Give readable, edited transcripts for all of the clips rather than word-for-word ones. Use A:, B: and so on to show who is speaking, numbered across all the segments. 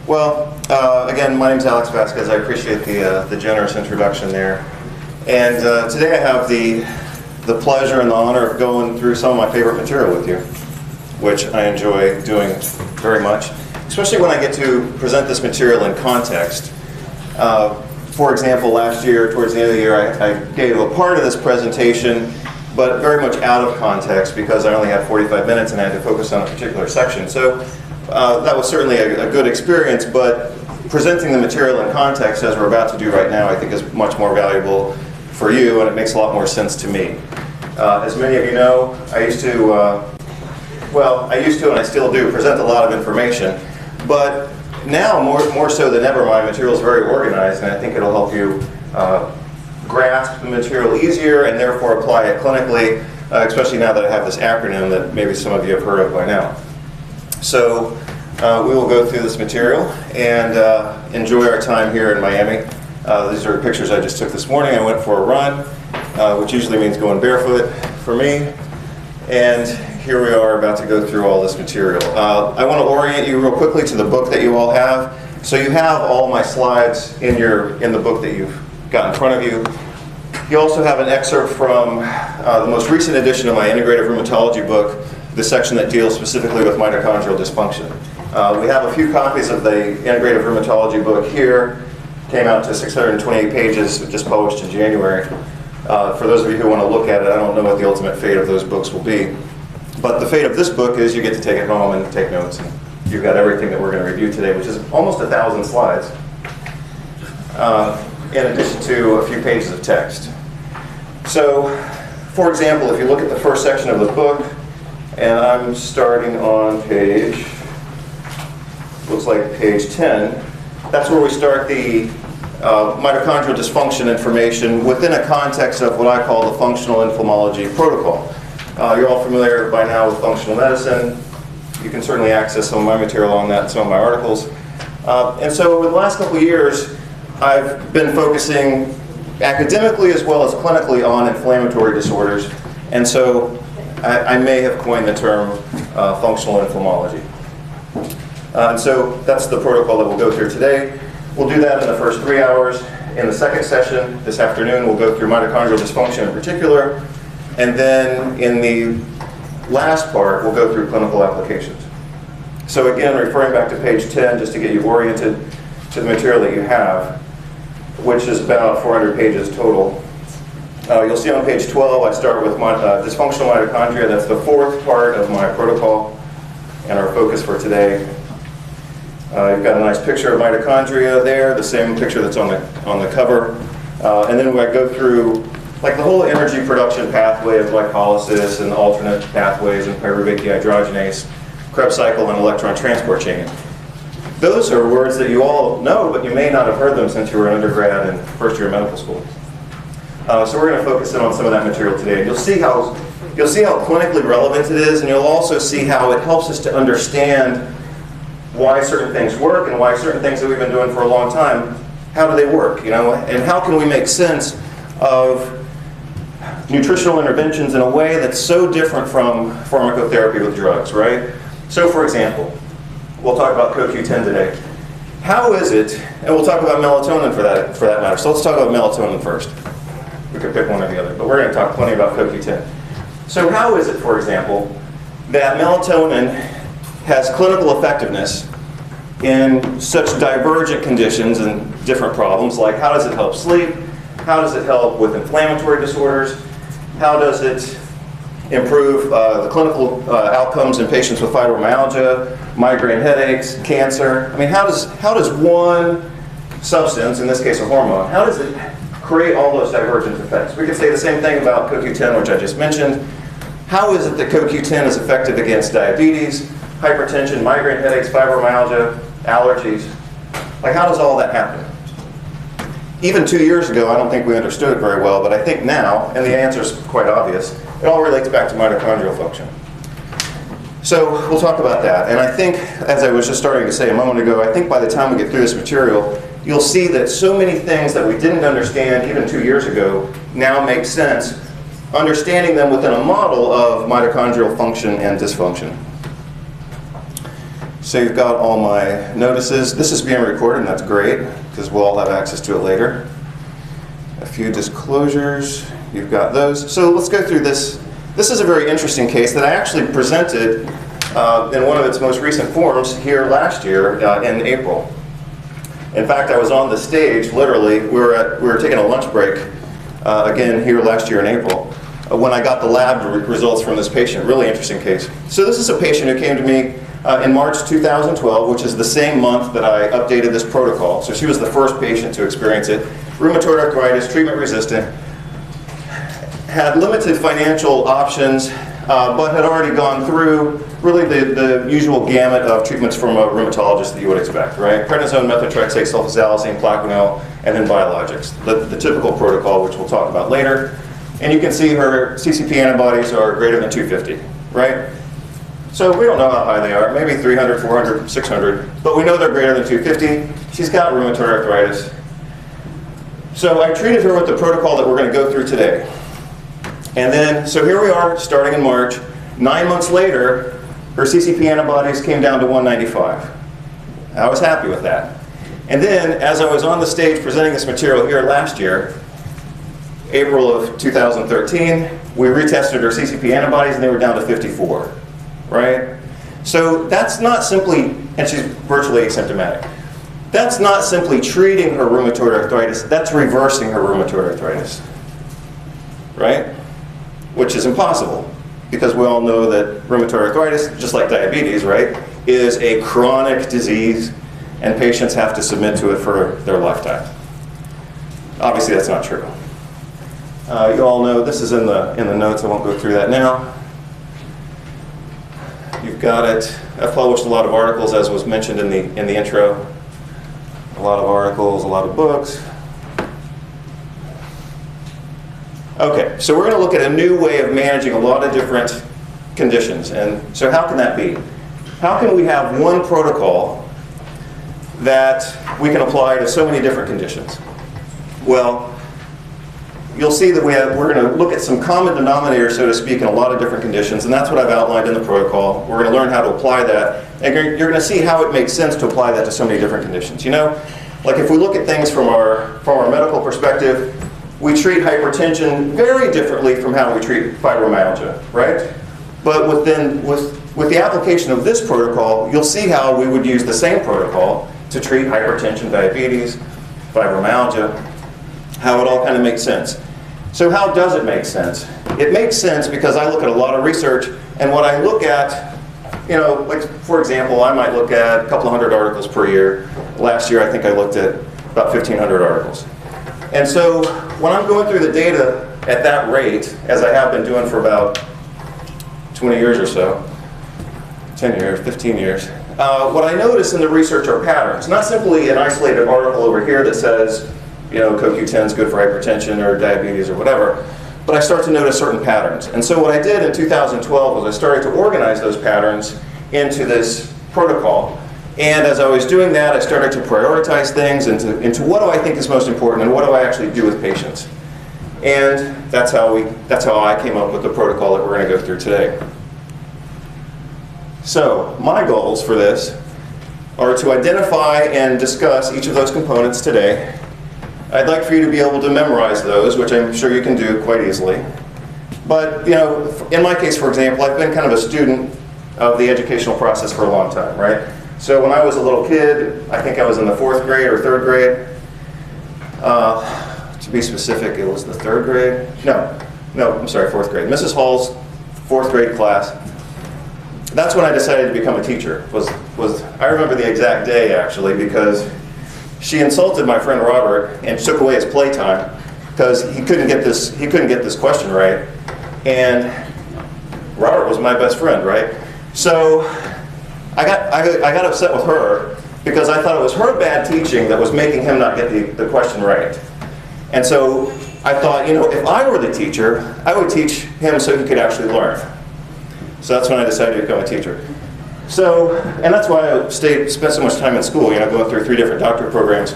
A: Well, again, my name is Alex Vasquez. I appreciate the generous introduction there. And today I have the pleasure and the honor of going through some of my favorite material with you, which I enjoy doing very much, especially when I get to present this material in context. For example, last year, towards the end of the year, I gave a part of this presentation, but very much out of context because I only had 45 minutes and I had to focus on a particular section. So that was certainly a good experience, but presenting the material in context, as we're about to do right now, I think is much more valuable for you, and it makes a lot more sense to me. As many of you know, I used to and I still do present a lot of information, but now more so than ever, my material is very organized, and I think it'll help you grasp the material easier and therefore apply it clinically, especially now that I have this acronym that maybe some of you have heard of by now. So we will go through this material and enjoy our time here in Miami. These are pictures I just took this morning. I went for a run, which usually means going barefoot for me. And here we are about to go through all this material. I want to orient you real quickly to the book that you all have. So you have all my slides in the book that you've got in front of you. You also have an excerpt from the most recent edition of my Integrative Rheumatology book, the section that deals specifically with mitochondrial dysfunction. We have a few copies of the Integrative Rheumatology book here. Came out to 628 pages, just published in January. For those of you who want to look at it, I don't know what the ultimate fate of those books will be. But the fate of this book is you get to take it home and take notes. And you've got everything that we're going to review today, which is almost 1,000 slides, in addition to a few pages of text. So, for example, if you look at the first section of the book, and I'm starting on looks like page 10, that's where we start the mitochondrial dysfunction information within a context of what I call the functional inflammology protocol. You're all familiar by now with functional medicine. You can certainly access some of my material on that in some of my articles. And so over the last couple of years, I've been focusing academically as well as clinically on inflammatory disorders. And so I may have coined the term functional inflammology. And so that's the protocol that we'll go through today. We'll do that in the first 3 hours. In the second session this afternoon, we'll go through mitochondrial dysfunction in particular. And then in the last part, we'll go through clinical applications. So again, referring back to page 10, just to get you oriented to the material that you have, which is about 400 pages total. You'll see on page 12, I start with dysfunctional mitochondria. That's the fourth part of my protocol and our focus for today. You've got a nice picture of mitochondria there, the same picture that's on the cover. And then I go through like the whole energy production pathway of glycolysis and alternate pathways and pyruvate dehydrogenase, Krebs cycle, and electron transport chain. Those are words that you all know, but you may not have heard them since you were an undergrad and first year of medical school. So we're going to focus in on some of that material today. And you'll see how clinically relevant it is, and you'll also see how it helps us to understand why certain things work and why certain things that we've been doing for a long time, how do they work, and how can we make sense of nutritional interventions in a way that's so different from pharmacotherapy with drugs, right? So for example, we'll talk about CoQ10 today. How is it, and we'll talk about melatonin for that matter. So let's talk about melatonin first. We could pick one or the other, but we're going to talk plenty about CoQ10. So how is it, for example, that melatonin has clinical effectiveness in such divergent conditions and different problems, like how does it help sleep? How does it help with inflammatory disorders? How does it improve the clinical outcomes in patients with fibromyalgia, migraine headaches, cancer? I mean, how does one substance, in this case a hormone, how does it create all those divergent effects? We could say the same thing about CoQ10, which I just mentioned. How is it that CoQ10 is effective against diabetes, hypertension, migraine headaches, fibromyalgia, allergies? Like, how does all that happen? Even 2 years ago, I don't think we understood it very well, but I think now, and the answer is quite obvious, it all relates back to mitochondrial function. So we'll talk about that. And I think, as I was just starting to say a moment ago, I think by the time we get through this material, you'll see that so many things that we didn't understand even 2 years ago now make sense, understanding them within a model of mitochondrial function and dysfunction. So you've got all my notices. This is being recorded, and that's great, because we'll all have access to it later. A few disclosures, you've got those. So let's go through this. This is a very interesting case that I actually presented in one of its most recent forms here last year in April. In fact, I was on the stage, literally, we were taking a lunch break, again here last year in April, when I got the lab results from this patient. Really interesting case. So this is a patient who came to me in March 2012, which is the same month that I updated this protocol. So she was the first patient to experience it. Rheumatoid arthritis, treatment resistant, had limited financial options, but had already gone through really the usual gamut of treatments from a rheumatologist that you would expect, right? Prednisone, methotrexate, sulfasalazine, Plaquenil, and then biologics. The typical protocol, which we'll talk about later. And you can see her CCP antibodies are greater than 250, right? So we don't know how high they are, maybe 300, 400, 600, but we know they're greater than 250. She's got rheumatoid arthritis. So I treated her with the protocol that we're going to go through today. And then, so here we are starting in March. 9 months later, her CCP antibodies came down to 195. I was happy with that. And then, as I was on the stage presenting this material here last year, April of 2013, we retested her CCP antibodies and they were down to 54, right? So that's not simply, and she's virtually asymptomatic. That's not simply treating her rheumatoid arthritis, that's reversing her rheumatoid arthritis, right? Which is impossible, because we all know that rheumatoid arthritis, just like diabetes, right, is a chronic disease, and patients have to submit to it for their lifetime. Obviously, that's not true. You all know, this is in the notes, I won't go through that now. You've got it. I've published a lot of articles, as was mentioned in the intro. A lot of articles, a lot of books. Okay, so we're going to look at a new way of managing a lot of different conditions. And so how can that be? How can we have one protocol that we can apply to so many different conditions? Well, you'll see that we're going to look at some common denominators, so to speak, in a lot of different conditions, and that's what I've outlined in the protocol. We're going to learn how to apply that, and you're going to see how it makes sense to apply that to so many different conditions. You know, like if we look at things from our medical perspective, we treat hypertension very differently from how we treat fibromyalgia, right? But with the application of this protocol, you'll see how we would use the same protocol to treat hypertension, diabetes, fibromyalgia, how it all kind of makes sense. So how does it make sense? It makes sense because I look at a lot of research, and what I look at, you know, like for example, I might look at a couple hundred articles per year. Last year, I think I looked at about 1,500 articles. And so when I'm going through the data at that rate, as I have been doing for about 20 years or so, 10 years, 15 years, what I notice in the research are patterns, not simply an isolated article over here that says, you know, CoQ10 is good for hypertension or diabetes or whatever, but I start to notice certain patterns. And so what I did in 2012 was I started to organize those patterns into this protocol. And as I was doing that, I started to prioritize things into what do I think is most important and what do I actually do with patients. And that's how I came up with the protocol that we're going to go through today. So my goals for this are to identify and discuss each of those components today. I'd like for you to be able to memorize those, which I'm sure you can do quite easily. But, you know, in my case, for example, I've been kind of a student of the educational process for a long time, right? So when I was a little kid, I think I was in the 4th grade or 3rd grade. To be specific, it was the 3rd grade. No, I'm sorry, 4th grade. Mrs. Hall's 4th grade class. That's when I decided to become a teacher. I remember the exact day, actually, because she insulted my friend Robert and took away his playtime because he couldn't get this question right. And Robert was my best friend, right? So I got upset with her because I thought it was her bad teaching that was making him not get the question right. And so I thought, you know, if I were the teacher, I would teach him so he could actually learn. So that's when I decided to become a teacher. So, and that's why I spent so much time in school, you know, going through 3 different doctorate programs.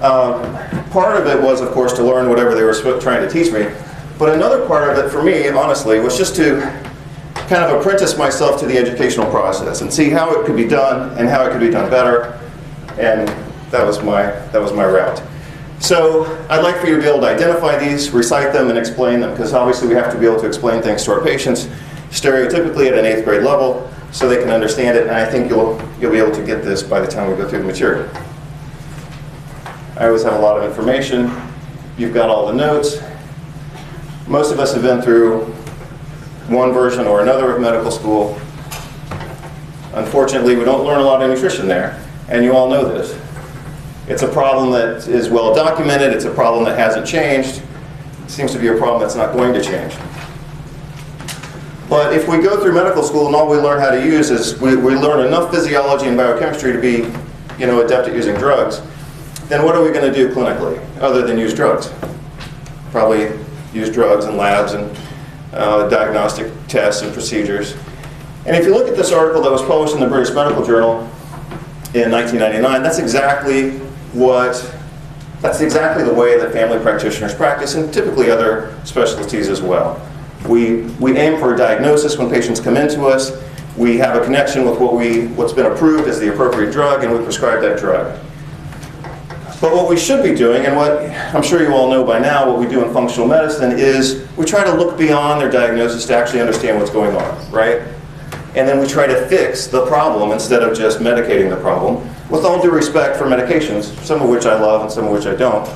A: Part of it was, of course, to learn whatever they were trying to teach me. But another part of it for me, honestly, was just to kind of apprentice myself to the educational process and see how it could be done and how it could be done better. And that was my route. So I'd like for you to be able to identify these, recite them, and explain them, because obviously we have to be able to explain things to our patients stereotypically at an 8th grade level so they can understand it, and I think you'll be able to get this by the time we go through the material. I always have a lot of information. You've got all the notes. Most of us have been through one version or another of medical school. Unfortunately, we don't learn a lot of nutrition there, and you all know this. It's a problem that is well documented. It's a problem that hasn't changed. It seems to be a problem that's not going to change. But if we go through medical school and all we learn how to use is we learn enough physiology and biochemistry to be, adept at using drugs, then what are we going to do clinically other than use drugs? Probably use drugs in labs and diagnostic tests and procedures. And if you look at this article that was published in the British Medical Journal in 1999, that's exactly the way that family practitioners practice, and typically other specialties as well. We aim for a diagnosis when patients come into us. We have a connection with what's been approved as the appropriate drug, and we prescribe that drug. But what we should be doing, and what I'm sure you all know by now, what we do in functional medicine is we try to look beyond their diagnosis to actually understand what's going on, right? And then we try to fix the problem instead of just medicating the problem, with all due respect for medications, some of which I love and some of which I don't.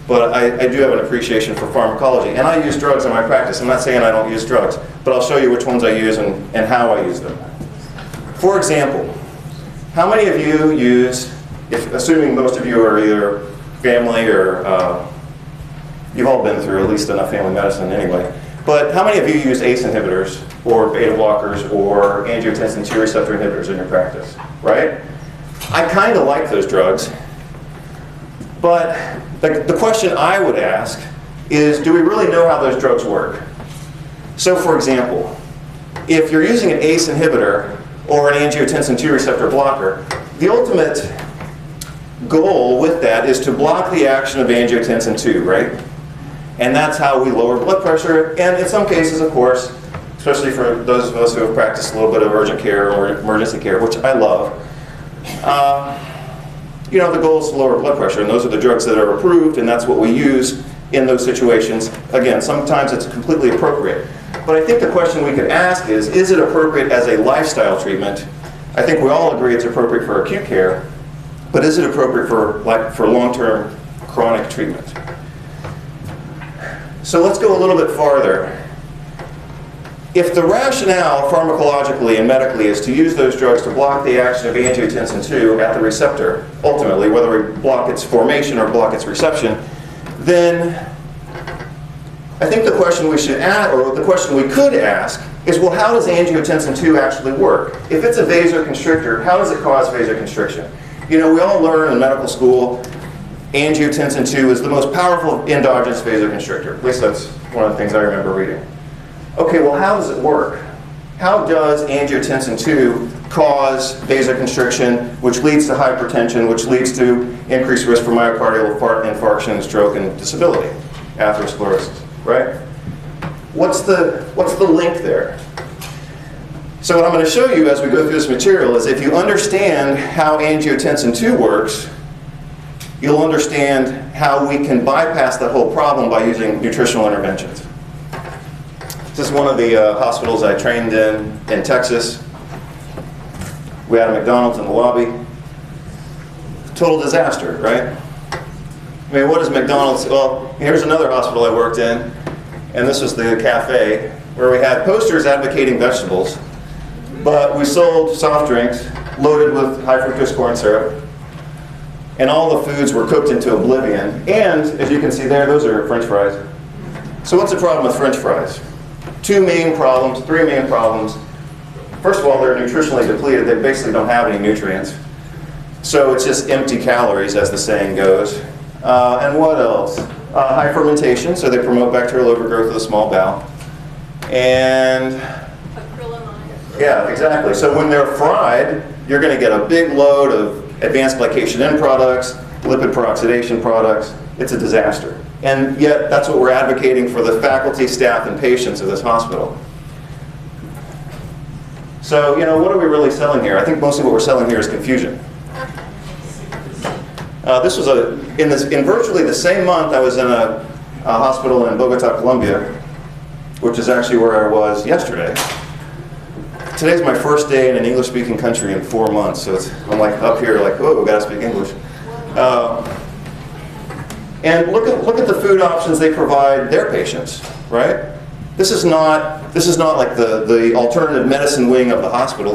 A: But I do have an appreciation for pharmacology, and I use drugs in my practice. I'm not saying I don't use drugs, but I'll show you which ones I use and how I use them. For example, how many of you use, assuming most of you are either family or you've all been through at least enough family medicine anyway, but how many of you use ACE inhibitors or beta blockers or angiotensin II receptor inhibitors in your practice, right? I kind of like those drugs, but the question I would ask is, do we really know how those drugs work? So for example, if you're using an ACE inhibitor or an angiotensin II receptor blocker, the ultimate goal with that is to block the action of angiotensin II, right? And that's how we lower blood pressure, and in some cases, of course, especially for those of us who have practiced a little bit of urgent care or emergency care, which I love, the goal is to lower blood pressure, and those are the drugs that are approved, and that's what we use in those situations. Again, sometimes it's completely appropriate. But I think the question we could ask is it appropriate as a lifestyle treatment? I think we all agree it's appropriate for acute care, but is it appropriate for long-term chronic treatment? So let's go a little bit farther. If the rationale pharmacologically and medically is to use those drugs to block the action of angiotensin II at the receptor, ultimately, whether we block its formation or block its reception, then I think the question we should ask, or the question we could ask, is, well, how does angiotensin II actually work? If it's a vasoconstrictor, how does it cause vasoconstriction? We all learn in medical school angiotensin II is the most powerful endogenous vasoconstrictor. At least that's one of the things I remember reading. Okay, well, how does it work? How does angiotensin II cause vasoconstriction, which leads to hypertension, which leads to increased risk for myocardial infarction, stroke, and disability, atherosclerosis, right? What's the link there? So what I'm going to show you as we go through this material is, if you understand how angiotensin II works, you'll understand how we can bypass that whole problem by using nutritional interventions. This is one of the hospitals I trained in Texas. We had a McDonald's in the lobby. Total disaster, right? I mean, what is McDonald's? Well, here's another hospital I worked in, and this was the cafe, where we had posters advocating vegetables, but we sold soft drinks loaded with high fructose corn syrup, and all the foods were cooked into oblivion. And as you can see there, those are French fries. So what's the problem with French fries? Three main problems. First of all, they're nutritionally depleted. They basically don't have any nutrients. So it's just empty calories, as the saying goes. And what else? High fermentation, so they promote bacterial overgrowth of the small bowel. And acrylamide. Yeah, exactly. So when they're fried, you're going to get a big load of advanced glycation end products, lipid peroxidation products. It's a disaster. And yet, that's what we're advocating for the faculty, staff, and patients of this hospital. So, what are we really selling here? I think mostly what we're selling here is confusion. This was in virtually the same month I was in a hospital in Bogota, Colombia, which is actually where I was yesterday. Today's my first day in an English-speaking country in 4 months, so I'm like up here like, oh, we gotta speak English. And look at the food options they provide their patients, right? This is not like the alternative medicine wing of the hospital.